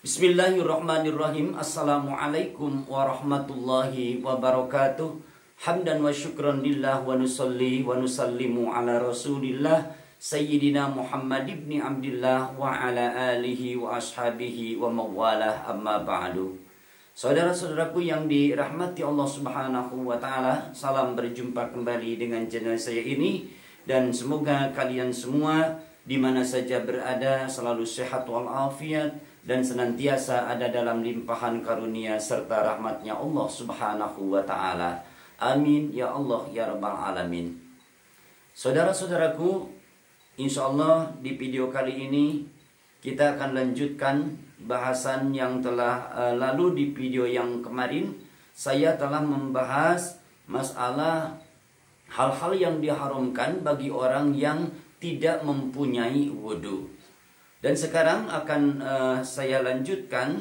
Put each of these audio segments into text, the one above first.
Bismillahirrahmanirrahim. Assalamualaikum warahmatullahi wabarakatuh. Hamdan wa syukran lillah wa nusalli wa nusallimu ala rasulillah Sayyidina Muhammad ibn Abdillah wa ala alihi wa ashabihi wa mawalah, amma ba'du. Saudara-saudaraku yang dirahmati Allah subhanahu wa ta'ala, salam berjumpa kembali dengan channel saya ini. Dan semoga kalian semua di mana saja berada selalu sehat walafiat dan senantiasa ada dalam limpahan karunia serta rahmatnya Allah subhanahu wa ta'ala. Amin ya Allah ya rabbal alamin. Saudara-saudaraku, insya Allah di video kali ini kita akan lanjutkan bahasan yang telah lalu. Di video yang kemarin saya telah membahas masalah hal-hal yang diharamkan bagi orang yang tidak mempunyai wudhu. Dan sekarang akan saya lanjutkan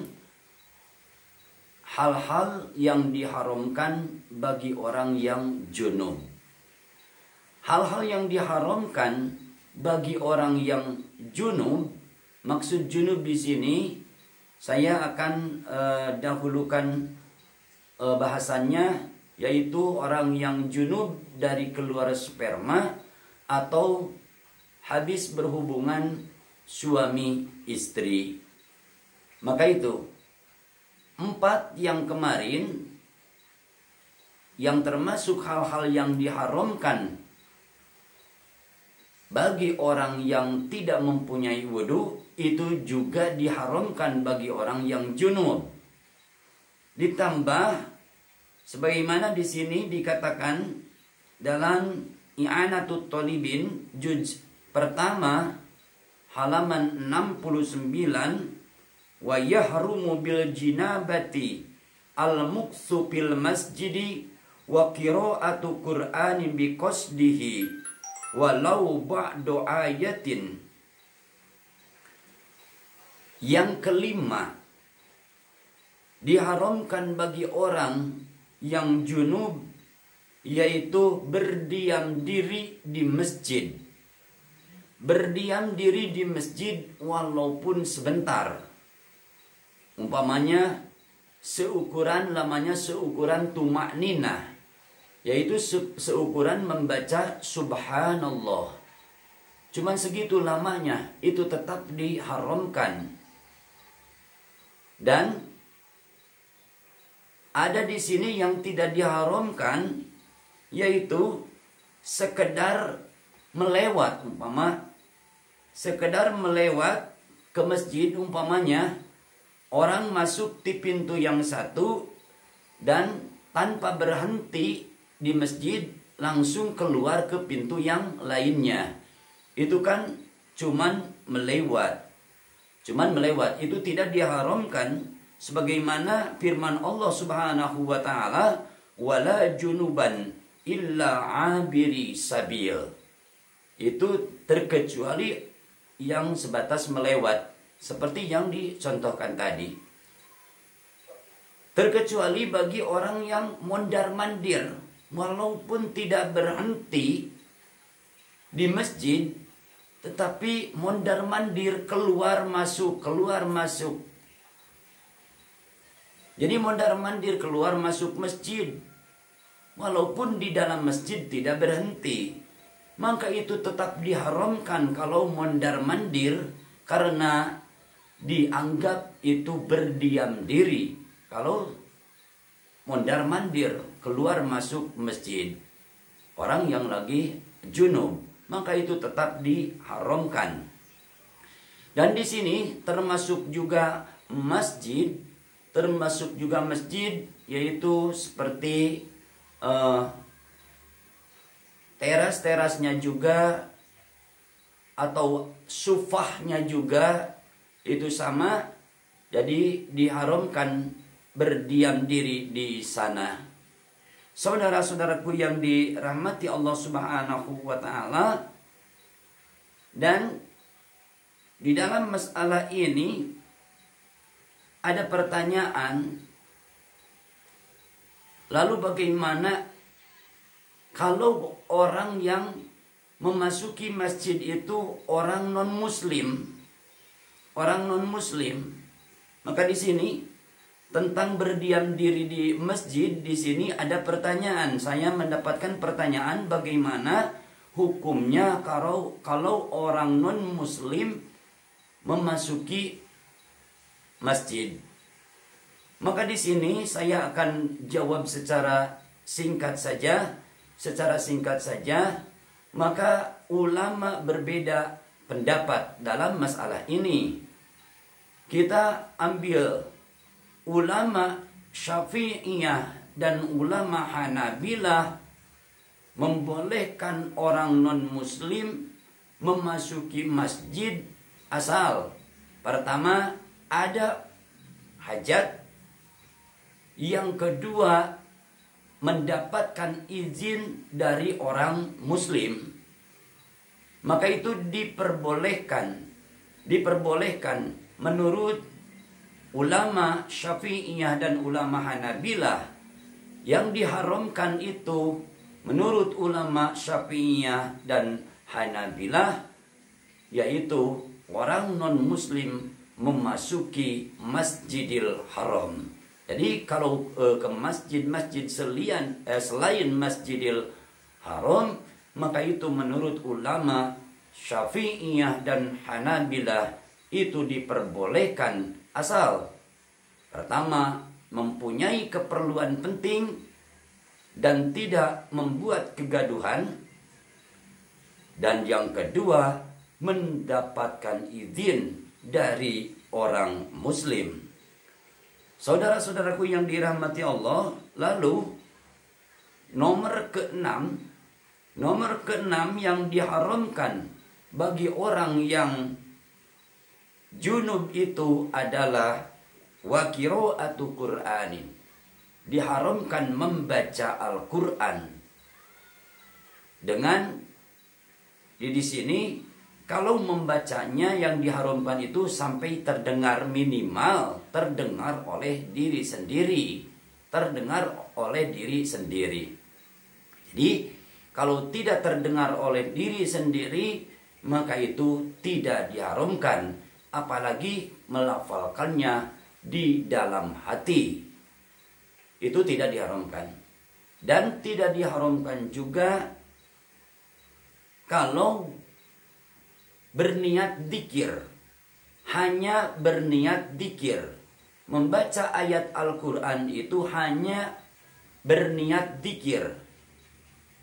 hal-hal yang diharamkan bagi orang yang junub. Hal-hal yang diharamkan bagi orang yang junub, maksud junub di sini saya akan dahulukan bahasannya, yaitu orang yang junub dari keluar sperma atau habis berhubungan suami istri. Maka itu 4 yang kemarin yang termasuk hal-hal yang diharamkan bagi orang yang tidak mempunyai wudhu, itu juga diharamkan bagi orang yang junub. Ditambah sebagaimana di sini dikatakan dalam I'anatut Thalibin juz pertama halaman 69, wa yahrumu bil jinabati al muqsu fil masjidi wa qira'atu qur'anin bi qasdihi walau ba'du ayatin. Yang kelima, diharamkan bagi orang yang junub yaitu berdiam diri di masjid. Berdiam diri di masjid walaupun sebentar. Umpamanya seukuran tumakninah, yaitu seukuran membaca subhanallah. Cuman segitu lamanya, itu tetap diharamkan. Dan ada di sini yang tidak diharamkan, yaitu sekedar melewat, sekedar melewat ke masjid. Umpamanya orang masuk di pintu yang satu dan tanpa berhenti di masjid langsung keluar ke pintu yang lainnya. Itu kan cuman melewat. Itu tidak diharamkan, sebagaimana firman Allah subhanahu wa ta'ala, wala junuban illa abiri sabil. Itu terkecuali yang sebatas melewat, seperti yang dicontohkan tadi. Terkecuali bagi orang yang mondar-mandir, walaupun tidak berhenti di masjid, tetapi mondar-mandir keluar masuk. Jadi mondar-mandir keluar masuk masjid, walaupun di dalam masjid tidak berhenti, maka itu tetap diharamkan kalau mondar-mandir, karena dianggap itu berdiam diri. Kalau mondar-mandir keluar masuk masjid orang yang lagi junub, maka itu tetap diharamkan. Dan di sini termasuk juga masjid, yaitu seperti teras-terasnya juga atau sufahnya juga itu sama. Jadi diharamkan berdiam diri di sana. Saudara-saudaraku yang dirahmati Allah subhanahu wa ta'ala, dan di dalam masalah ini ada pertanyaan, lalu bagaimana kalau orang yang memasuki masjid itu orang non-muslim, Maka di sini tentang berdiam diri di masjid, di sini ada pertanyaan. Saya mendapatkan pertanyaan bagaimana hukumnya kalau orang non muslim memasuki masjid. Maka di sini saya akan jawab secara singkat saja. Maka ulama berbeda pendapat dalam masalah ini. Kita ambil ulama Syafi'iyah dan ulama Hanabilah membolehkan orang non-muslim memasuki masjid asal pertama ada hajat, yang kedua mendapatkan izin dari orang muslim. Maka itu diperbolehkan menurut ulama Syafi'iyah dan ulama Hanabilah. Yang diharamkan itu menurut ulama Syafi'iyah dan Hanabilah yaitu orang non muslim memasuki Masjidil Haram. Jadi kalau ke masjid-masjid selain Masjidil Haram, maka itu menurut ulama Syafi'iyah dan Hanabilah itu diperbolehkan asal pertama mempunyai keperluan penting dan tidak membuat kegaduhan, dan yang kedua mendapatkan izin dari orang muslim. Saudara-saudaraku yang dirahmati Allah, lalu nomor keenam yang diharamkan bagi orang yang junub itu adalah wa qira'atu Qur'anin. Diharamkan membaca Al-Qur'an. Dengan di sini kalau membacanya yang diharamkan itu sampai terdengar oleh diri sendiri. Jadi kalau tidak terdengar oleh diri sendiri, maka itu tidak diharamkan, apalagi melafalkannya di dalam hati. Itu tidak diharamkan. Dan tidak diharamkan juga kalau berniat dzikir, hanya berniat dzikir. Membaca ayat Al-Quran itu hanya berniat dzikir,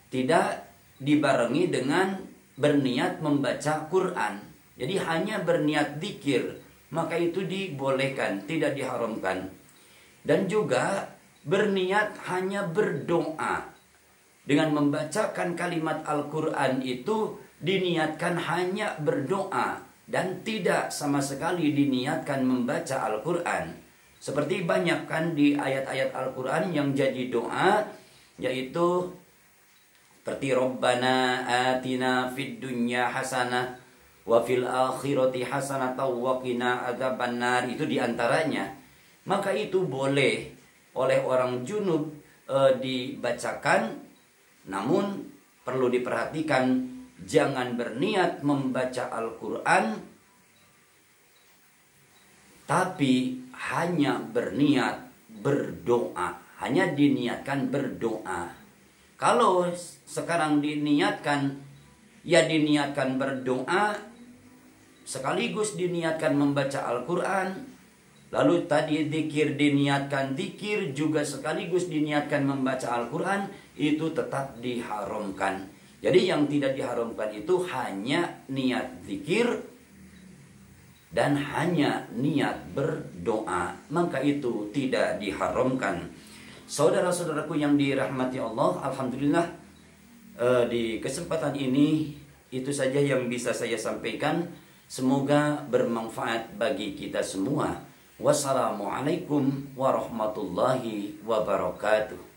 tidak dibarengi dengan berniat membaca Quran. Jadi hanya berniat dzikir, maka itu dibolehkan, tidak diharamkan. Dan juga berniat hanya berdoa. Dengan membacakan kalimat Al-Quran itu diniatkan hanya berdoa dan tidak sama sekali diniatkan membaca Al-Quran. Seperti banyak kan di ayat-ayat Al-Quran yang jadi doa, yaitu seperti Rabbana atina fid dunya hasanah wa fil akhirati hasanah wa qina adzabannar, itu diantaranya. Maka itu boleh oleh orang junub dibacakan, namun perlu diperhatikan jangan berniat membaca Al-Quran, tapi hanya berniat berdoa. Hanya diniatkan berdoa. Kalau sekarang diniatkan berdoa, sekaligus diniatkan membaca Al-Quran, lalu tadi dzikir diniatkan dzikir, juga sekaligus diniatkan membaca Al-Quran, itu tetap diharamkan. Jadi yang tidak diharamkan itu hanya niat zikir dan hanya niat berdoa. Maka itu tidak diharamkan. Saudara-saudaraku yang dirahmati Allah, alhamdulillah di kesempatan ini itu saja yang bisa saya sampaikan. Semoga bermanfaat bagi kita semua. Wassalamualaikum warahmatullahi wabarakatuh.